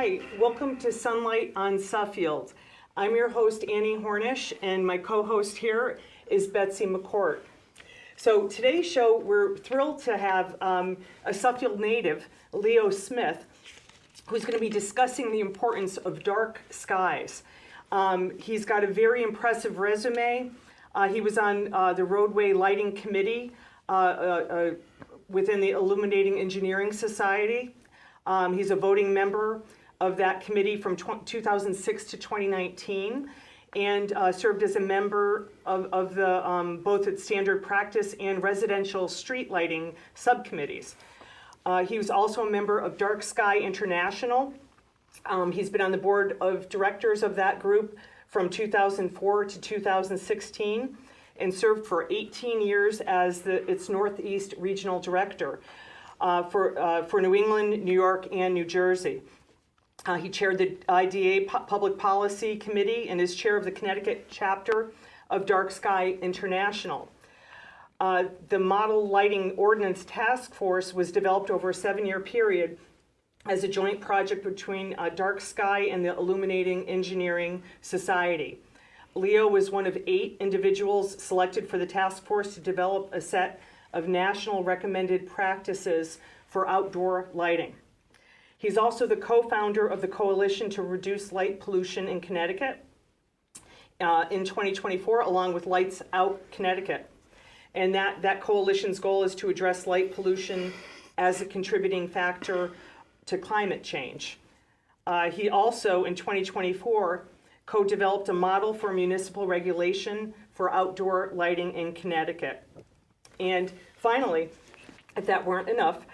Hi, welcome to Sunlight on Suffield. I'm your host, Annie Hornish, and my co-host here is Betsy McCourt. So today's show, we're thrilled to have a Suffield native, Leo Smith, who's going to be discussing the importance of dark skies. He's got a very impressive resume. He was on the Roadway Lighting Committee within the Illuminating Engineering Society. He's a voting member of that committee from 2006 to 2019, and served as a member of the both its standard practice and residential street lighting subcommittees. He was also a member of Dark Sky International. He's been on the board of directors of that group from 2004 to 2016 and served for 18 years as its Northeast Regional Director for New England, New York, and New Jersey. He chaired the IDA Public Policy Committee and is chair of the Connecticut chapter of Dark Sky International. The Model Lighting Ordinance Task Force was developed over a 7-year period as a joint project between Dark Sky and the Illuminating Engineering Society. Leo was one of 8 individuals selected for the task force to develop a set of national recommended practices for outdoor lighting. He's also the co-founder of the Coalition to Reduce Light Pollution in Connecticut in 2024, along with Lights Out Connecticut. And that coalition's goal is to address light pollution as a contributing factor to climate change. He also, in 2024, co-developed a model for municipal regulation for outdoor lighting in Connecticut. And finally, if that weren't enough,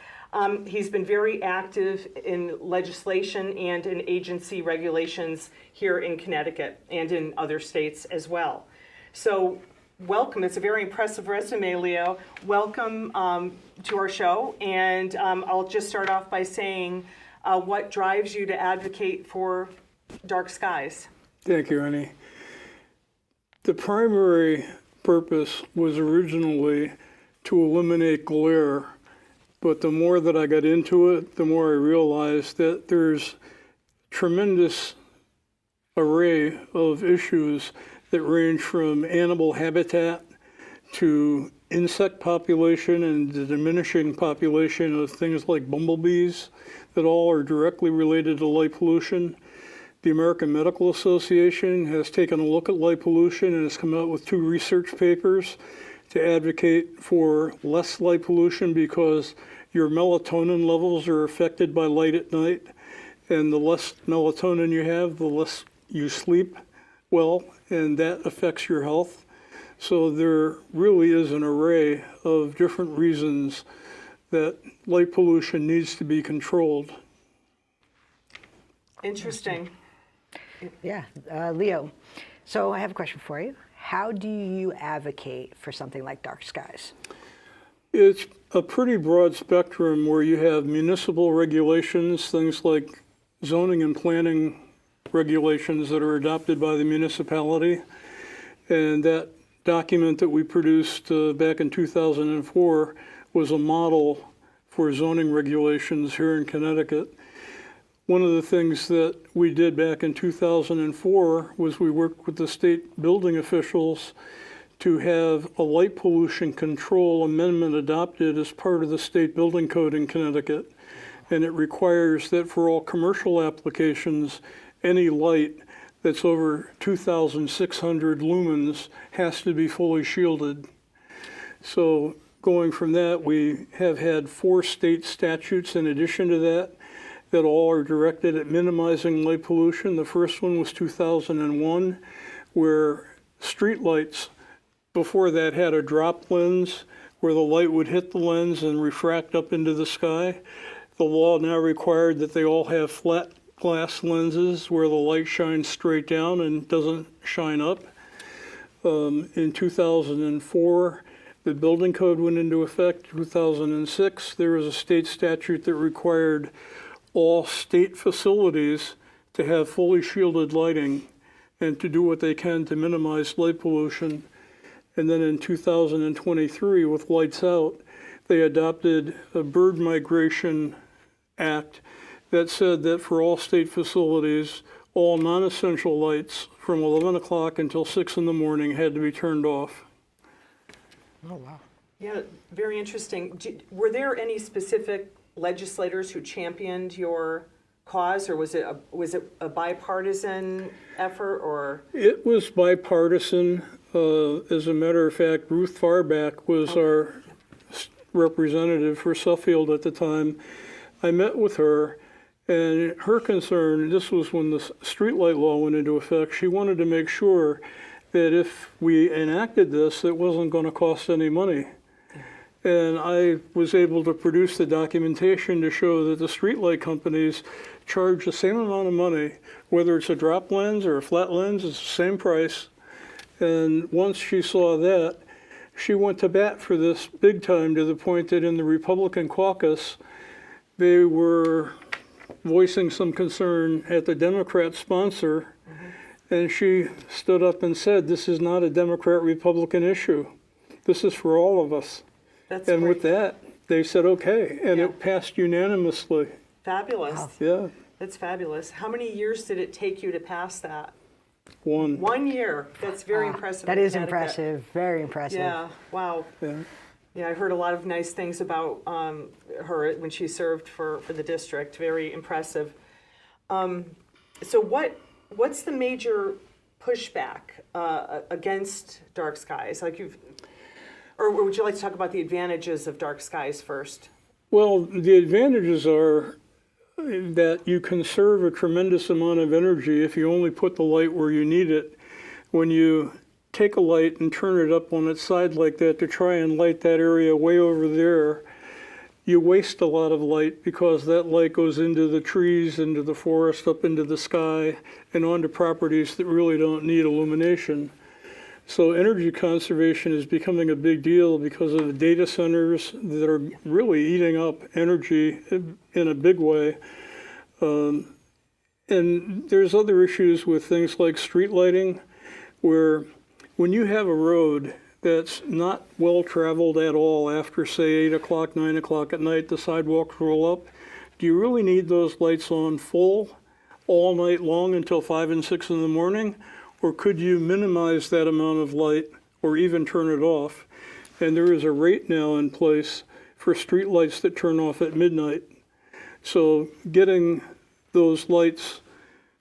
he's been very active in legislation and in agency regulations here in Connecticut and in other states as well. So welcome. It's a very impressive resume, Leo. Welcome to our show. And I'll just start off by saying what drives you to advocate for dark skies? Thank you, Annie. The primary purpose was originally to eliminate glare, but the more that I got into it, the more I realized that there's tremendous array of issues that range from animal habitat to insect population and the diminishing population of things like bumblebees that all are directly related to light pollution. The American Medical Association has taken a look at light pollution and has come out with 2 research papers to advocate for less light pollution because your melatonin levels are affected by light at night, and the less melatonin you have, the less you sleep well, and that affects your health. So there really is an array of different reasons that light pollution needs to be controlled. Interesting. Yeah, Leo, so I have a question for you. How do you advocate for something like dark skies? It's a pretty broad spectrum where you have municipal regulations, things like zoning and planning regulations that are adopted by the municipality. And that document that we produced back in 2004 was a model for zoning regulations here in Connecticut. One of the things that we did back in 2004 was we worked with the state building officials to have a light pollution control amendment adopted as part of the state building code in Connecticut. And it requires that for all commercial applications, any light that's over 2,600 lumens has to be fully shielded. So going from that, we have had 4 state statutes in addition to that all are directed at minimizing light pollution. The first one was 2001, where streetlights before that had a drop lens where the light would hit the lens and refract up into the sky. The law now required that they all have flat glass lenses where the light shines straight down and doesn't shine up. In 2004, the building code went into effect. 2006, there was a state statute that required all state facilities to have fully shielded lighting and to do what they can to minimize light pollution. And then in 2023, with Lights Out, they adopted a bird migration act that said that for all state facilities, all non-essential lights from 11 o'clock until 6 in the morning had to be turned off. Oh, wow. Yeah, very interesting. Were there any specific legislators who championed your cause, or was it a bipartisan effort, or? It was bipartisan. As a matter of fact, Ruth Farback was our representative for Suffield at the time. I met with her, and her concern, this was when the streetlight law went into effect, she wanted to make sure that if we enacted this, it wasn't going to cost any money. And I was able to produce the documentation to show that the streetlight companies charge the same amount of money, whether it's a drop lens or a flat lens, it's the same price. And once she saw that, she went to bat for this big time, to the point that in the Republican caucus, they were voicing some concern at the Democrat sponsor, and she stood up and said, this is not a Democrat-Republican issue. This is for all of us. That's And great. with that, they said, okay, and Yeah. it passed unanimously. Fabulous. Yeah, That's fabulous. How many years did it take you to pass that? one. 1 year. That's very impressive. That in is Connecticut. impressive, very impressive. Yeah, wow. Yeah. Yeah, I heard a lot of nice things about her when she served for the district. Very impressive. So what's the major pushback against dark skies? Or would you like to talk about the advantages of dark skies first? Well, the advantages are that you conserve a tremendous amount of energy if you only put the light where you need it. When you take a light and turn it up on its side like that to try and light that area way over there, you waste a lot of light, because that light goes into the trees, into the forest, up into the sky, and onto properties that really don't need illumination. So energy conservation is becoming a big deal because of the data centers that are really eating up energy in a big way. And there's other issues with things like street lighting, where when you have a road that's not well traveled at all after, say, 8 o'clock, 9 o'clock at night, the sidewalks roll up, do you really need those lights on full all night long until 5 and 6 in the morning? Or could you minimize that amount of light, or even turn it off? And there is a rate now in place for street lights that turn off at midnight. So getting those lights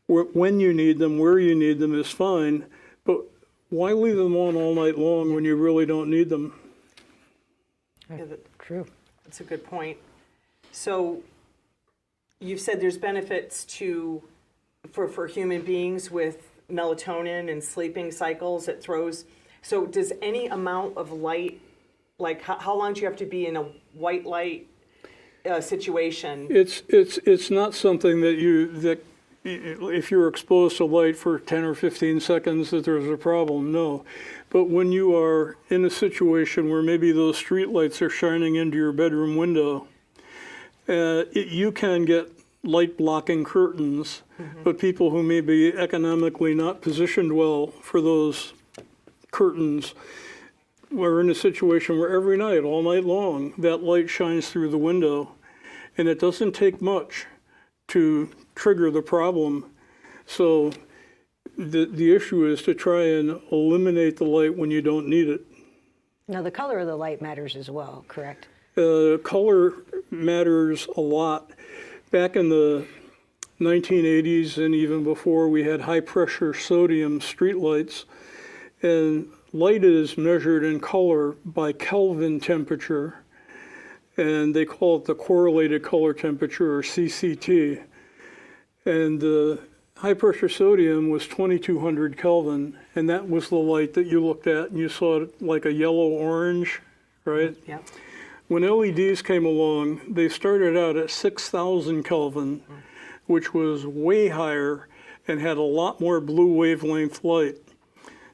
when you need them, where you need them, is fine, but why leave them on all night long when you really don't need them? Yeah, True. that's a good point. So you've said there's benefits for human beings with melatonin and sleeping cycles. It throws. So does any amount of light, like how long do you have to be in a white light situation? It's not something that if you're exposed to light for 10 or 15 seconds that there's a problem, no. But when you are in a situation where maybe those street lights are shining into your bedroom window, you can get light blocking curtains, but people who may be economically not positioned well for those curtains are in a situation where every night, all night long, that light shines through the window, and it doesn't take much to trigger the problem. So the issue is to try and eliminate the light when you don't need it. Now, the color of the light matters as well, correct? Color matters a lot. Back in the 1980s and even before, we had high-pressure sodium streetlights, and light is measured in color by Kelvin temperature, and they call it the correlated color temperature, or CCT. And the high-pressure sodium was 2200 Kelvin, and that was the light that you looked at, and you saw it like a yellow-orange, right? Yeah. When LEDs came along, they started out at 6,000 Kelvin, which was way higher and had a lot more blue wavelength light.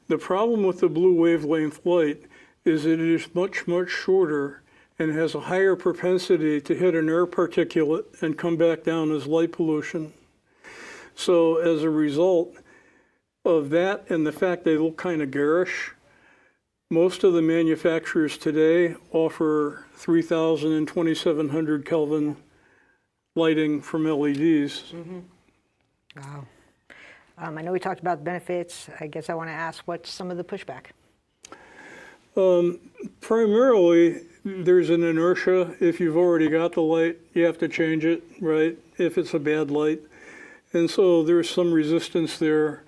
The problem with the blue wavelength light is that it is much, much shorter and has a higher propensity to hit an air particulate and come back down as light pollution. So as a result of that and the fact they look kind of garish, most of the manufacturers today offer 3,000 and 2,700 Kelvin lighting from LEDs. Wow. I know we talked about benefits. I guess I want to ask, what's some of the pushback? Primarily, there's an inertia. If you've already got the light, you have to change it, right? If it's a bad light. And so there's some resistance there.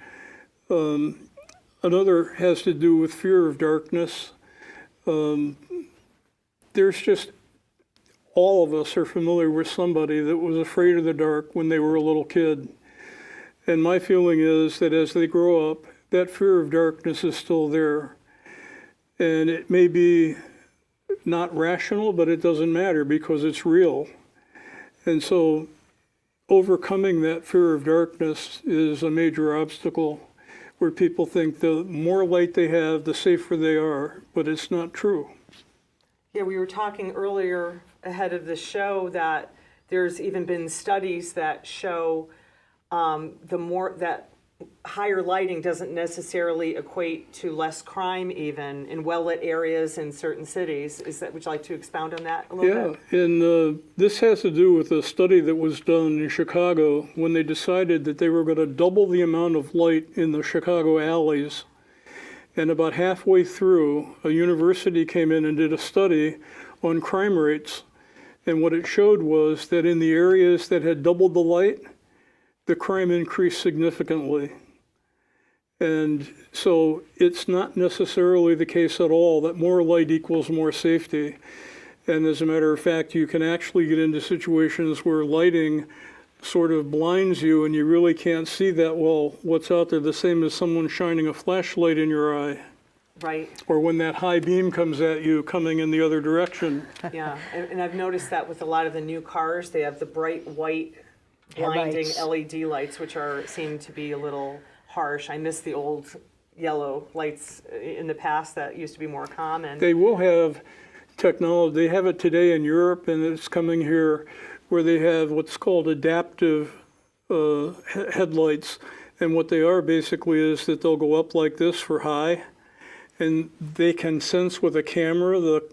Another has to do with fear of darkness. There's just, all of us are familiar with somebody that was afraid of the dark when they were a little kid. And my feeling is that as they grow up, that fear of darkness is still there. And it may be not rational, but it doesn't matter because it's real. And so overcoming that fear of darkness is a major obstacle, where people think the more light they have, the safer they are, but it's not true. Yeah, we were talking earlier ahead of the show that there's even been studies that show that higher lighting doesn't necessarily equate to less crime, even in well-lit areas in certain cities. Would you like to expound on that a little bit? Yeah, and this has to do with a study that was done in Chicago when they decided that they were going to double the amount of light in the Chicago alleys. And about halfway through, a university came in and did a study on crime rates. And what it showed was that in the areas that had doubled the light, the crime increased significantly. And so it's not necessarily the case at all that more light equals more safety. And as a matter of fact, you can actually get into situations where lighting sort of blinds you and you really can't see that well what's out there, the same as someone shining a flashlight in your eye. Right. Or when that high beam comes at you coming in the other direction. Yeah, and I've noticed that with a lot of the new cars, they have the bright white blinding Headlights. LED lights, which seem to be a little harsh. I miss the old yellow lights in the past that used to be more common. They will have technology. They have it today in Europe, and it's coming here, where they have what's called adaptive headlights. And what they are basically is that they'll go up like this for high, and they can sense with a camera the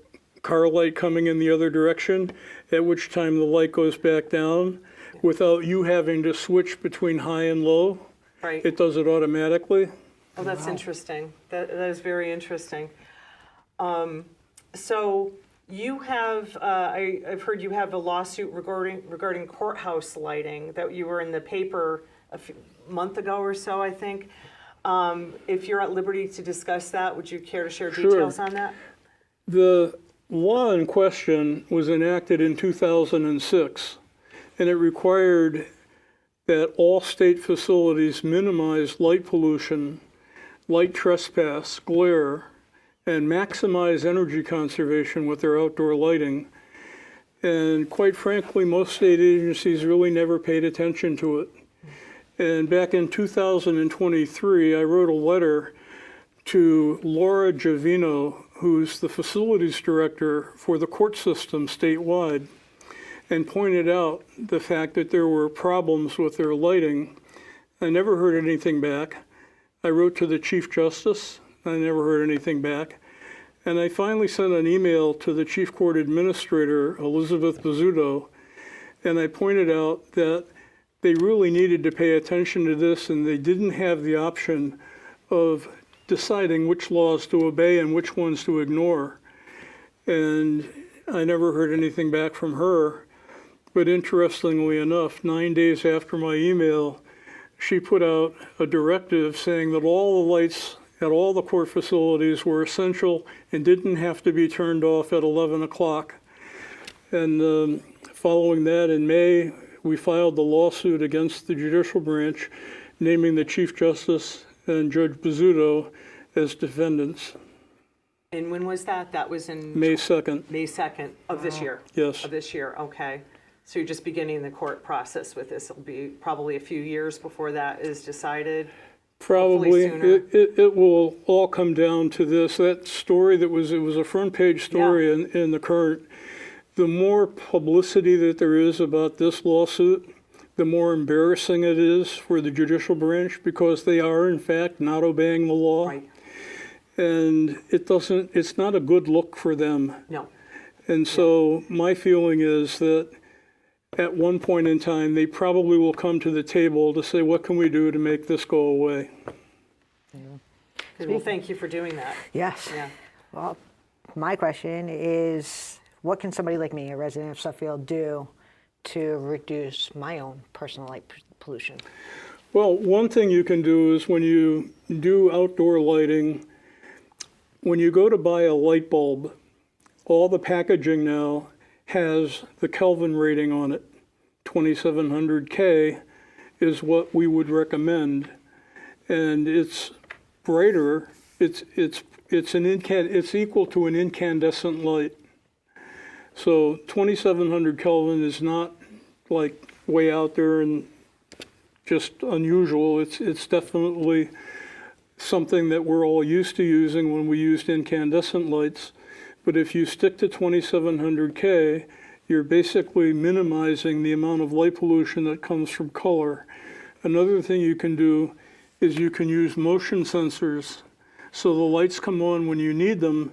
car light coming in the other direction, at which time the light goes back down without you having to switch between high and low. Right. It does it automatically. Oh, that's interesting. That is very interesting. So you have, I've heard you have a lawsuit regarding courthouse lighting that you were in the paper a month ago or so, I think. If you're at liberty to discuss that, would you care to share details on that? The law in question was enacted in 2006, and it required that all state facilities minimize light pollution, light trespass, glare, and maximize energy conservation with their outdoor lighting. And quite frankly, most state agencies really never paid attention to it. And back in 2023, I wrote a letter to Laura Giovino, who's the facilities director for the court system statewide, and pointed out the fact that there were problems with their lighting. I never heard anything back. I wrote to the Chief Justice. I never heard anything back. And I finally sent an email to the Chief Court Administrator, Elizabeth Bizzuto, and I pointed out that they really needed to pay attention to this, and they didn't have the option of deciding which laws to obey and which ones to ignore. And I never heard anything back from her. But interestingly enough, 9 days after my email, she put out a directive saying that all the lights at all the court facilities were essential and didn't have to be turned off at 11 o'clock. And following that, in May, we filed the lawsuit against the judicial branch, naming the Chief Justice and Judge Bizzuto as defendants. And when was that? That was in May 2nd. May 2nd of this year? Yes. Of this year, okay. So you're just beginning the court process with this. It'll be probably a few years before that is decided. Probably. Sooner. It will all come down to this. That story it was a front page story in the Current. The more publicity that there is about this lawsuit, the more embarrassing it is for the judicial branch, because they are in fact not obeying the law. Right. And it's not a good look for them. No. And so my feeling is that at one point in time, they probably will come to the table to say, what can we do to make this go away? Well, thank you for doing that. Yes. Yeah. Well, my question is, what can somebody like me, a resident of Suffield, do to reduce my own personal light pollution? Well, one thing you can do is when you do outdoor lighting, when you go to buy a light bulb, all the packaging now has the Kelvin rating on it. 2700 K is what we would recommend, and it's brighter. It's equal to an incandescent light. So 2700 Kelvin is not like way out there and just unusual. It's definitely something that we're all used to using when we used incandescent lights. But if you stick to 2700 K, you're basically minimizing the amount of light pollution that comes from color. Another thing you can do is you can use motion sensors. So the lights come on when you need them,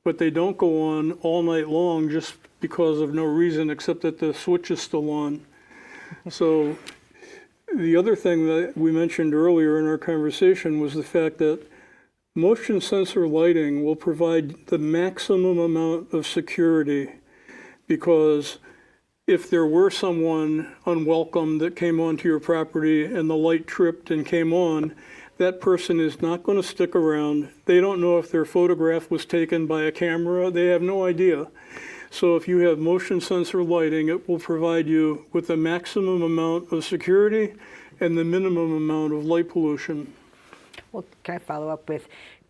but they don't go on all night long just because of no reason except that the switch is still on. So the other thing that we mentioned earlier in our conversation was the fact that motion sensor lighting will provide the maximum amount of security, because if there were someone unwelcome that came onto your property and the light tripped and came on, that person is not going to stick around. They don't know if their photograph was taken by a camera. They have no idea. So if you have motion sensor lighting, it will provide you with the maximum amount of security and the minimum amount of light pollution. Well, can I follow up with,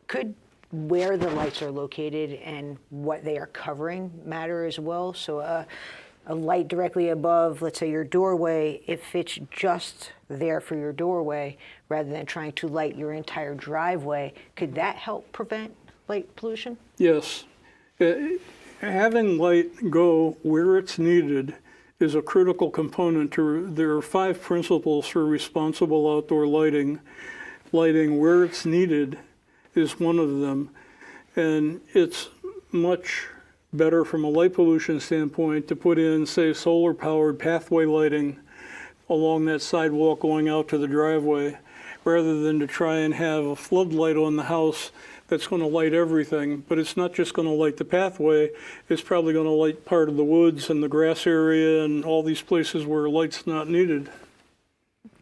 could where the lights are located and what they are covering matter as well? So a light directly above, let's say, your doorway, if it's just there for your doorway rather than trying to light your entire driveway, could that help prevent light pollution? Yes. Having light go where it's needed is a critical component to, there are 5 principles for responsible outdoor lighting. Lighting where it's needed is one of them. And it's much better from a light pollution standpoint to put in, say, solar-powered pathway lighting along that sidewalk going out to the driveway, rather than to try and have a floodlight on the house that's going to light everything. But it's not just going to light the pathway, it's probably going to light part of the woods and the grass area and all these places where light's not needed.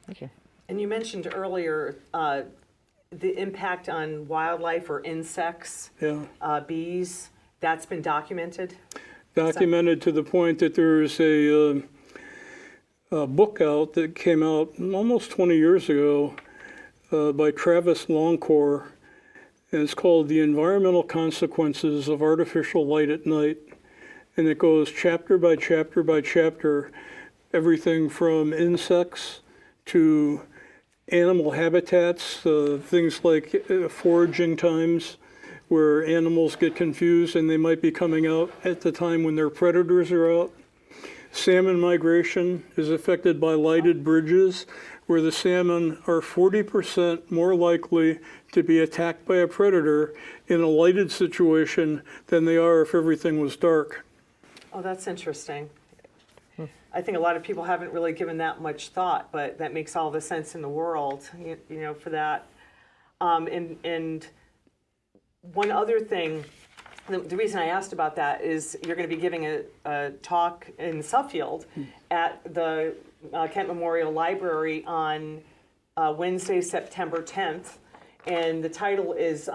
Thank you. And you mentioned earlier the impact on wildlife or insects, Yeah. bees. That's been documented? Documented to the point that there's a book out that came out almost 20 years ago by Travis Longcore, and it's called The Environmental Consequences of Artificial Light at Night. And it goes chapter by chapter by chapter, everything from insects to animal habitats, things like foraging times, where animals get confused and they might be coming out at the time when their predators are out. Salmon migration is affected by lighted bridges, where the salmon are 40% more likely to be attacked by a predator in a lighted situation than they are if everything was dark. Oh, that's interesting. I think a lot of people haven't really given that much thought, but that makes all the sense in the world, you know, for that. And one other thing, the reason I asked about that is you're going to be giving a talk in Suffield at the Kent Memorial Library on Wednesday, September 10th. And the title is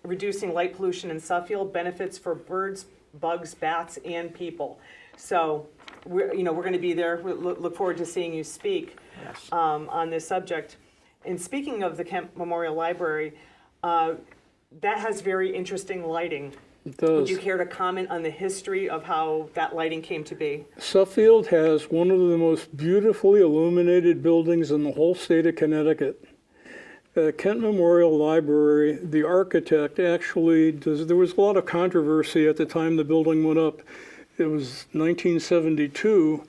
Reducing Light Pollution in Suffield, Benefits for Birds, Bugs, Bats, and People. So we're going to be there. We look forward to seeing you speak on this subject. And speaking of the Kent Memorial Library, that has very interesting lighting. It does. Would you care to comment on the history of how that lighting came to be? Suffield has one of the most beautifully illuminated buildings in the whole state of Connecticut. Kent Memorial Library, the architect actually there was a lot of controversy at the time the building went up. It was 1972,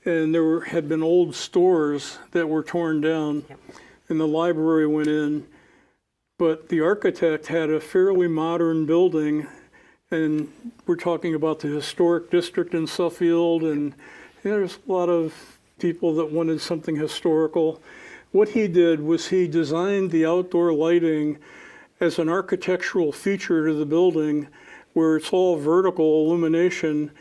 and there had been old stores that were torn down, and the library went in. But the architect had a fairly modern building, and we're talking about the historic district in Suffield, and There's a lot of people that wanted something historical. What he did was he designed the outdoor lighting as an architectural feature to the building where it's all vertical illumination,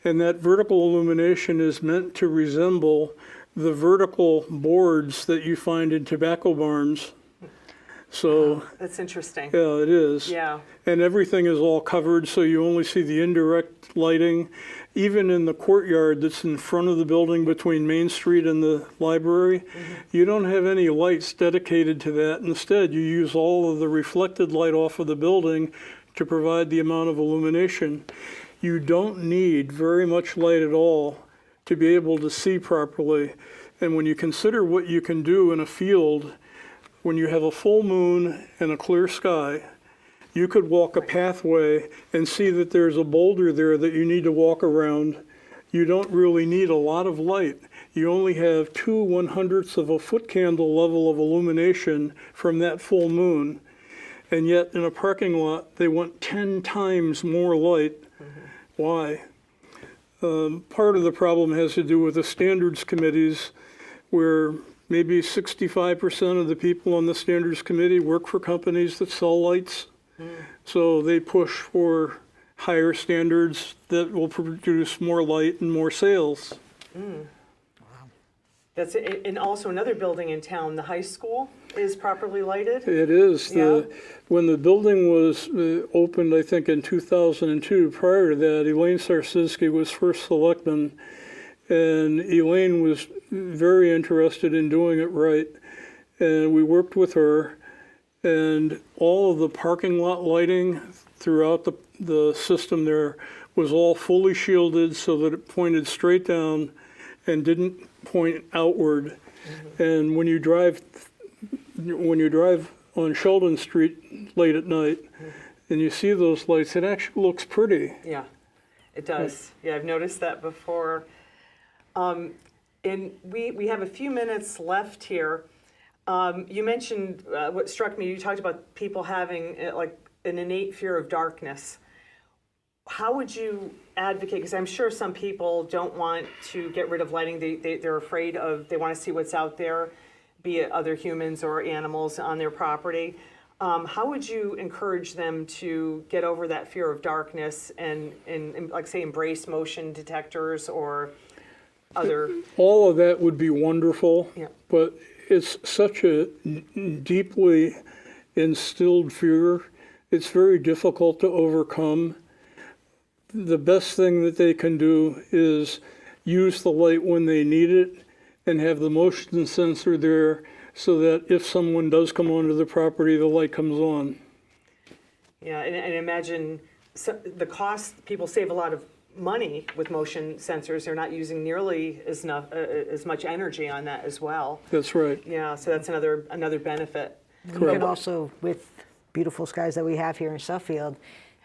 and that vertical illumination is meant to resemble the vertical boards that you find in tobacco barns. So, That's interesting. yeah, it is. Yeah. And everything is all covered, so you only see the indirect lighting. Even in the courtyard that's in front of the building between Main Street and the library, you don't have any lights dedicated to that. Instead, you use all of the reflected light off of the building to provide the amount of illumination. You don't need very much light at all to be able to see properly. And when you consider what you can do in a field, when you have a full moon and a clear sky, you could walk a pathway and see that there's a boulder there that you need to walk around. You don't really need a lot of light. You only have 2/100ths of a foot candle level of illumination from that full moon. And yet in a parking lot, they want 10 times more light. Why? Part of the problem has to do with the standards committees, where maybe 65% of the people on the standards committee work for companies that sell lights. So they push for higher standards that will produce more light and more sales. That's it. And also another building in town, the high school, is properly lighted. It is. Yeah. When the building was opened, I think in 2002, prior to that, Elaine Sarsiski was first selectman, and Elaine was very interested in doing it right. And we worked with her, and all of the parking lot lighting throughout the system there was all fully shielded so that it pointed straight down and didn't point outward. And when you drive on Sheldon Street late at night and you see those lights, it actually looks pretty. Yeah, it does. Yeah, I've noticed that before. And we have a few minutes left here. You mentioned what struck me. You talked about people having like an innate fear of darkness. How would you advocate? Because I'm sure some people don't want to get rid of lighting. They're afraid of. They want to see what's out there, be it other humans or animals on their property. How would you encourage them to get over that fear of darkness and like say embrace motion detectors or other? All of that would be wonderful, Yeah. but it's such a deeply instilled fear. It's very difficult to overcome. The best thing that they can do is use the light when they need it and have the motion sensor there so that if someone does come onto the property, the light comes on. Yeah, and imagine the cost. People save a lot of money with motion sensors. They're not using nearly as much energy on that as well. That's right. Yeah, so that's another benefit. You can also, with beautiful skies that we have here in Suffield,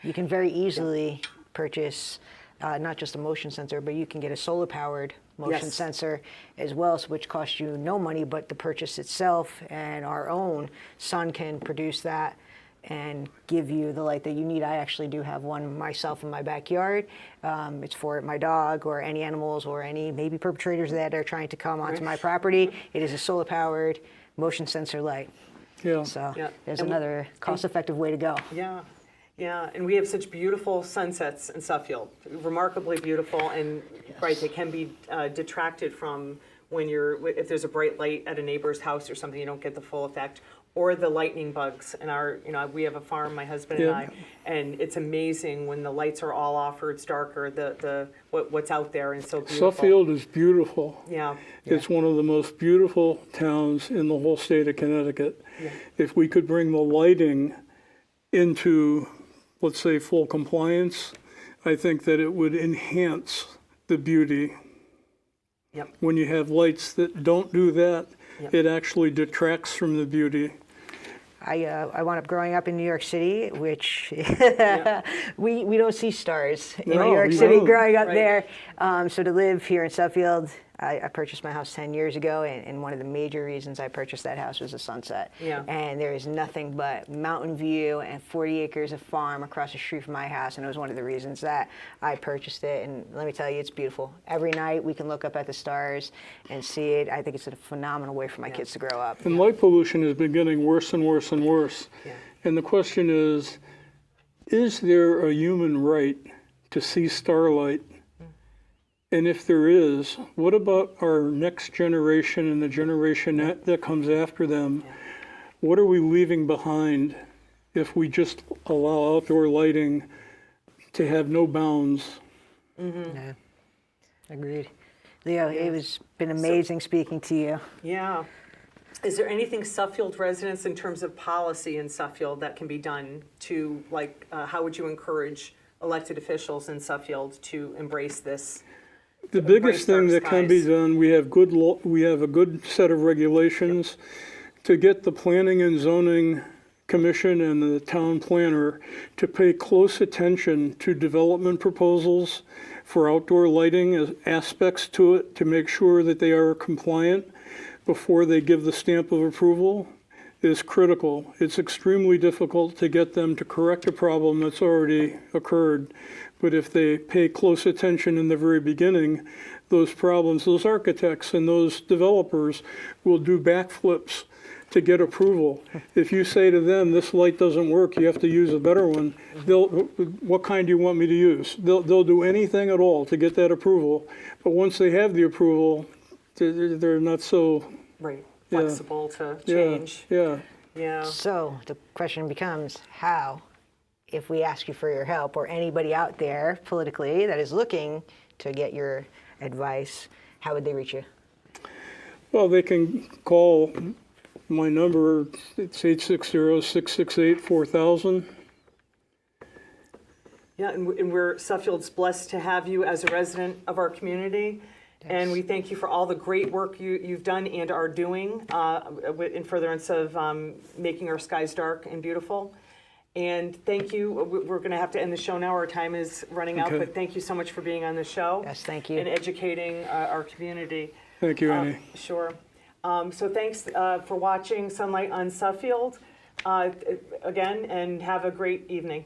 you can very easily purchase not just a motion sensor, but you can get a solar-powered motion Yes. sensor as well, which costs you no money but the purchase itself, and our own sun can produce that and give you the light that you need. I actually do have one myself in my backyard. It's for my dog or any animals or any maybe perpetrators that are trying to come onto my property. It is a solar-powered motion sensor light. Yeah. So Yeah. there's And another cost-effective way to go. Yeah, yeah, and we have such beautiful sunsets in Suffield, remarkably beautiful, and right, they can be detracted from when if there's a bright light at a neighbor's house or something, you don't get the full effect. Or the lightning bugs in our, we have a farm, my husband and Yeah. I, and it's amazing when the lights are all off or it's darker, what's out there, and it's so beautiful. Suffield is beautiful. Yeah, It's one of the most beautiful towns in the whole state of Connecticut. Yeah. If we could bring the lighting into, let's say, full compliance, I think that it would enhance the beauty. yep, When you have lights that don't do that, Yep. it actually detracts from the beauty. I wound up growing up in New York City, which Yeah. we don't see stars in No, New York we City don't. growing up Right. there. So to live here in Suffield, I purchased my house 10 years ago, and one of the major reasons I purchased that house was the sunset. Yeah. And there is nothing but mountain view and 40 acres of farm across the street from my house, and it was one of the reasons that I purchased it. And let me tell you, it's beautiful. Every night we can look up at the stars and see it. I think it's a phenomenal way for my kids to grow up. And light pollution has been getting worse and worse and worse. Yeah. And the question is there a human right to see starlight? And if there is, what about our next generation and the generation that comes after them? What are we leaving behind if we just allow outdoor lighting to have no bounds? Yeah. Agreed. Leo, it was been amazing speaking to you. Yeah. Is there anything Suffield residents in terms of policy in Suffield that can be done to, like, how would you encourage elected officials in Suffield to embrace this? The biggest thing dark that can be skies. done, we have a good set of regulations to get the Planning and Zoning Commission and the town planner to pay close attention to development proposals for outdoor lighting as aspects to it, to make sure that they are compliant before they give the stamp of approval is critical. It's extremely difficult to get them to correct a problem that's already occurred. But if they pay close attention in the very beginning, those problems, those architects and those developers will do backflips to get approval. If you say to them, this light doesn't work, you have to use a better one, what kind do you want me to use? They'll do anything at all to get that approval. But once they have the approval, they're not so, Right, Yeah. flexible to yeah, change. yeah. Yeah. So the question becomes, how, if we ask you for your help, or anybody out there politically that is looking to get your advice, how would they reach you? Well, they can call my number, it's 860-668-4000. Yeah, and we're, Suffield's blessed to have you as a resident of our community. And we thank you for all the great work you've done and are doing in furtherance of making our skies dark and beautiful. And thank you. We're going to have to end the show now. Our time is running out, Okay. but thank you so much for being on the show. Yes, thank you. And educating our community. Thank you, Annie. Sure. So thanks for watching Sunlight on Suffield again, and have a great evening.